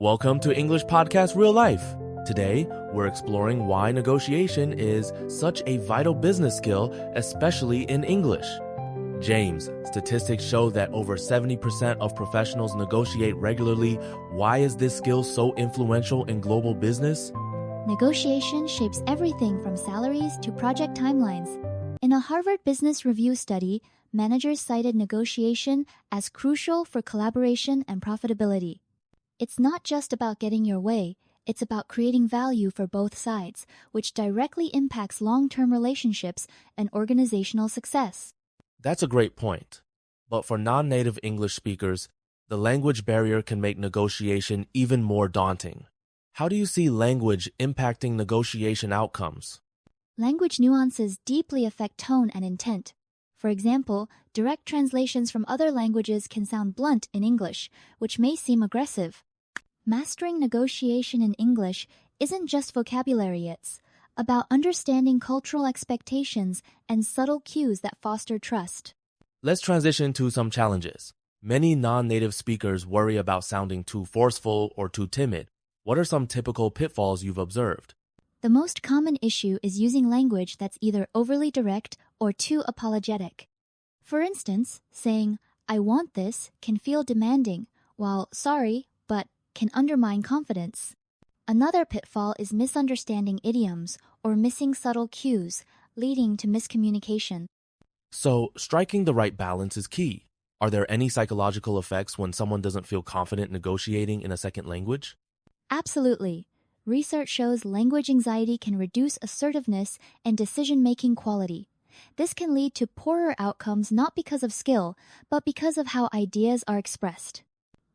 Welcome to English Podcast Real Life. Today, we're exploring why negotiation is such a vital business skill, especially in English. James, statistics show that over 70% of professionals negotiate regularly. Why is this skill so influential in global business? Negotiation shapes everything from salaries to project timelines. In a Harvard Business Review study, managers cited negotiation as crucial for collaboration and profitability. It's not just about getting your way, it's about creating value for both sides, which directly impacts long-term relationships and organizational success. That's a great point. But for non-native English speakers, the language barrier can make negotiation even more daunting. How do you see language impacting negotiation outcomes? Language nuances deeply affect tone and intent. For example, direct translations from other languages can sound blunt in English, which may seem aggressive. Mastering negotiation in English isn't just vocabulary, it's about understanding cultural expectations and subtle cues that foster trust. Let's transition to some challenges. Many non-native speakers worry about sounding too forceful or too timid. What are some typical pitfalls you've observed? The most common issue is using language that's either overly direct or too apologetic. For instance, saying, "I want this" can feel demanding, while "sorry, but" can undermine confidence. Another pitfall is misunderstanding idioms or missing subtle cues, leading to miscommunication. So, striking the right balance is key. Are there any psychological effects when someone doesn't feel confident negotiating in a second language? Absolutely. Research shows language anxiety can reduce assertiveness and decision-making quality. This can lead to poorer outcomes not because of skill, but because of how ideas are expressed.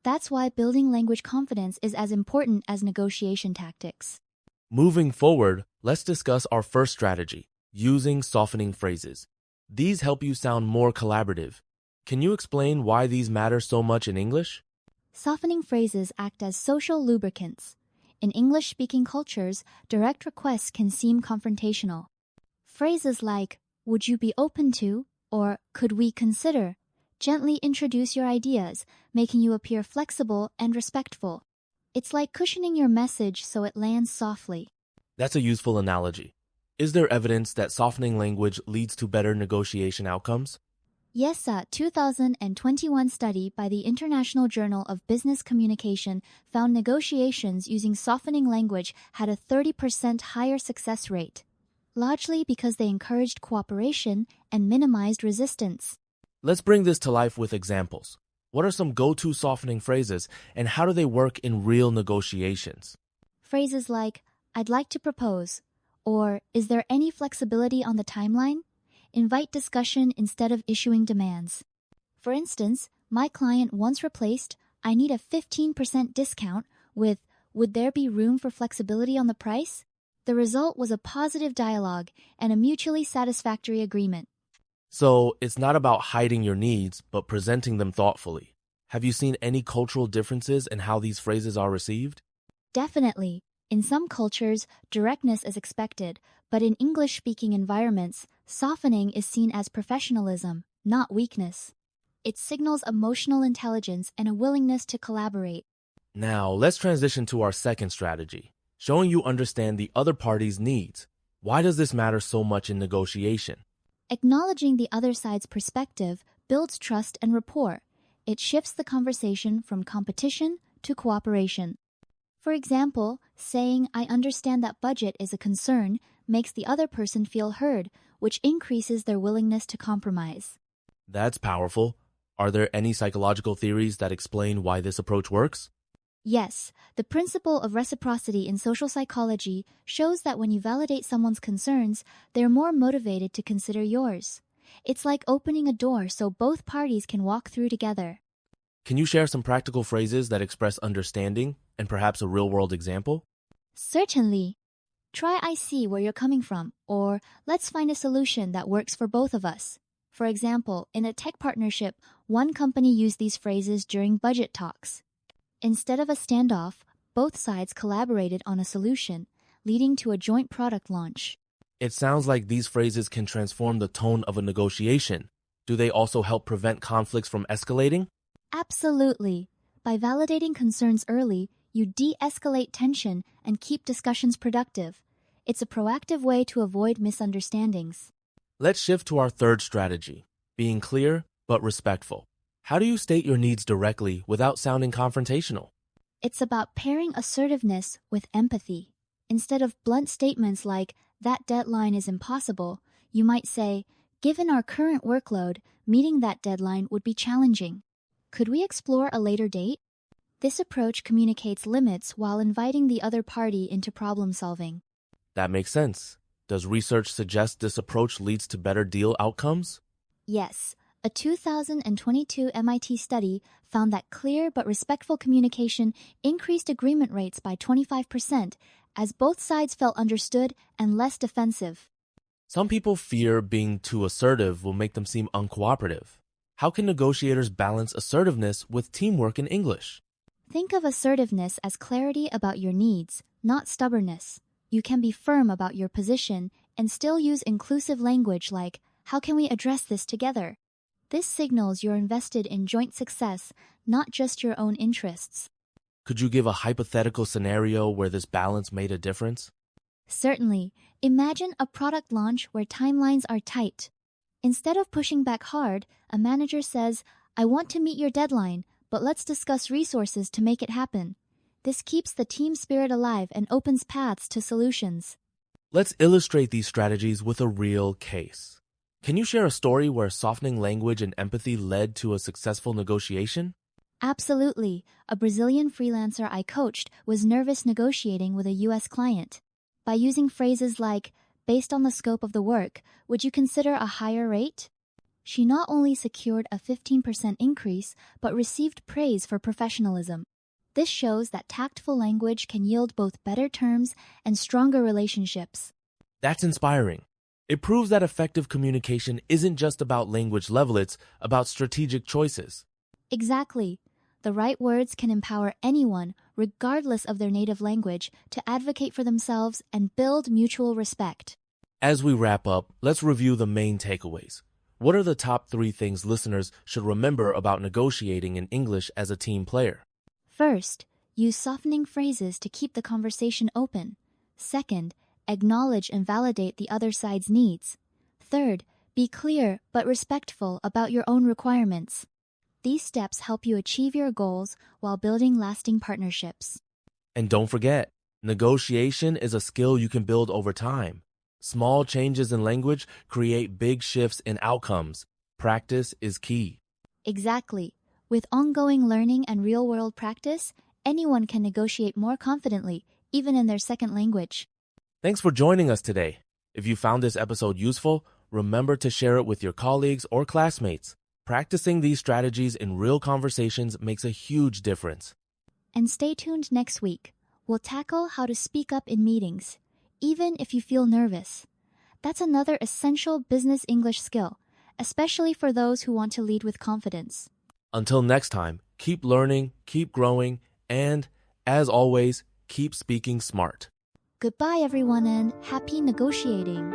That's why building language confidence is as important as negotiation tactics. Moving forward, let's discuss our first strategy, using softening phrases. These help you sound more collaborative. Can you explain why these matter so much in English? Softening phrases act as social lubricants. In English-speaking cultures, direct requests can seem confrontational. Phrases like, "Would you be open to?" or "Could we consider?" gently introduce your ideas, making you appear flexible and respectful. It's like cushioning your message so it lands softly. That's a useful analogy. Is there evidence that softening language leads to better negotiation outcomes? Yes, a 2021 study by the International Journal of Business Communication found negotiations using softening language had a 30% higher success rate, largely because they encouraged cooperation and minimized resistance. Let's bring this to life with examples. What are some go-to softening phrases, and how do they work in real negotiations? Phrases like, "I'd like to propose," or "Is there any flexibility on the timeline?" invite discussion instead of issuing demands. For instance, my client once replaced, "I need a 15% discount" with, "Would there be room for flexibility on the price?" The result was a positive dialogue and a mutually satisfactory agreement. So, it's not about hiding your needs, but presenting them thoughtfully. Have you seen any cultural differences in how these phrases are received? Definitely. In some cultures, directness is expected, but in English-speaking environments, softening is seen as professionalism, not weakness. It signals emotional intelligence and a willingness to collaborate. Now, let's transition to our second strategy, showing you understand the other party's needs. Why does this matter so much in negotiation? Acknowledging the other side's perspective builds trust and rapport. It shifts the conversation from competition to cooperation. For example, saying, "I understand that budget is a concern," makes the other person feel heard, which increases their willingness to compromise. That's powerful. Are there any psychological theories that explain why this approach works? Yes, the principle of reciprocity in social psychology shows that when you validate someone's concerns, they're more motivated to consider yours. It's like opening a door so both parties can walk through together. Can you share some practical phrases that express understanding and perhaps a real-world example? Certainly. Try "I see where you're coming from," or "Let's find a solution that works for both of us." For example, in a tech partnership, one company used these phrases during budget talks. Instead of a standoff, both sides collaborated on a solution, leading to a joint product launch. It sounds like these phrases can transform the tone of a negotiation. Do they also help prevent conflicts from escalating? Absolutely. By validating concerns early, You de-escalate tension and keep discussions productive. It's a proactive way to avoid misunderstandings. Let's shift to our third strategy, being clear but respectful. How do you state your needs directly without sounding confrontational? It's about pairing assertiveness with empathy. Instead of blunt statements like, "That deadline is impossible," you might say, "Given our current workload, meeting that deadline would be challenging. Could we explore a later date?" This approach communicates limits while inviting the other party into problem solving. That makes sense. Does research suggest this approach leads to better deal outcomes? Yes, a 2022 MIT study found that clear but respectful communication increased agreement rates by 25% as both sides felt understood and less defensive. Some people fear being too assertive will make them seem uncooperative. How can negotiators balance assertiveness with teamwork in English? Think of assertiveness as clarity about your needs, not stubbornness. You can be firm about your position and still use inclusive language like, "How can we address this together?" This signals you're invested in joint success, not just your own interests. Could you give a hypothetical scenario where this balance made a difference? Certainly, imagine a product launch where timelines are tight. Instead of pushing back hard, a manager says, "I want to meet your deadline, but let's discuss resources to make it happen." This keeps the team spirit alive and opens paths to solutions. Let's illustrate these strategies with a real case. Can you share a story where softening language and empathy led to a successful negotiation? Absolutely. A Brazilian freelancer I coached was nervous negotiating with a US client. By using phrases like, "Based on the scope of the work, would you consider a higher rate?" she not only secured a 15% increase, but received praise for professionalism. This shows that tactful language can yield both better terms and stronger relationships. That's inspiring. It proves that effective communication isn't just about language level, it's about strategic choices. Exactly. The right words can empower anyone, regardless of their native language, to advocate for themselves and build mutual respect. As we wrap up, let's review the main takeaways. What are the top 3 things listeners should remember about negotiating in English as a team player? First, use softening phrases to keep the conversation open. Second, acknowledge and validate the other side's needs. Third, be clear but respectful about your own requirements. These steps help you achieve your goals while building lasting partnerships. And don't forget, negotiation is a skill you can build over time. Small changes in language create big shifts in outcomes. Practice is key. Exactly. With ongoing learning and real-world practice, anyone can negotiate more confidently, even in their second language. Thanks for joining us today. If you found this episode useful, remember to share it with your colleagues or classmates. Practicing these strategies in real conversations makes a huge difference. And stay tuned next week. We'll tackle how to speak up in meetings, even if you feel nervous. That's another essential business English skill, especially for those who want to lead with confidence. Until next time, keep learning, keep growing, and, as always, keep speaking smart. Goodbye, everyone, and happy negotiating.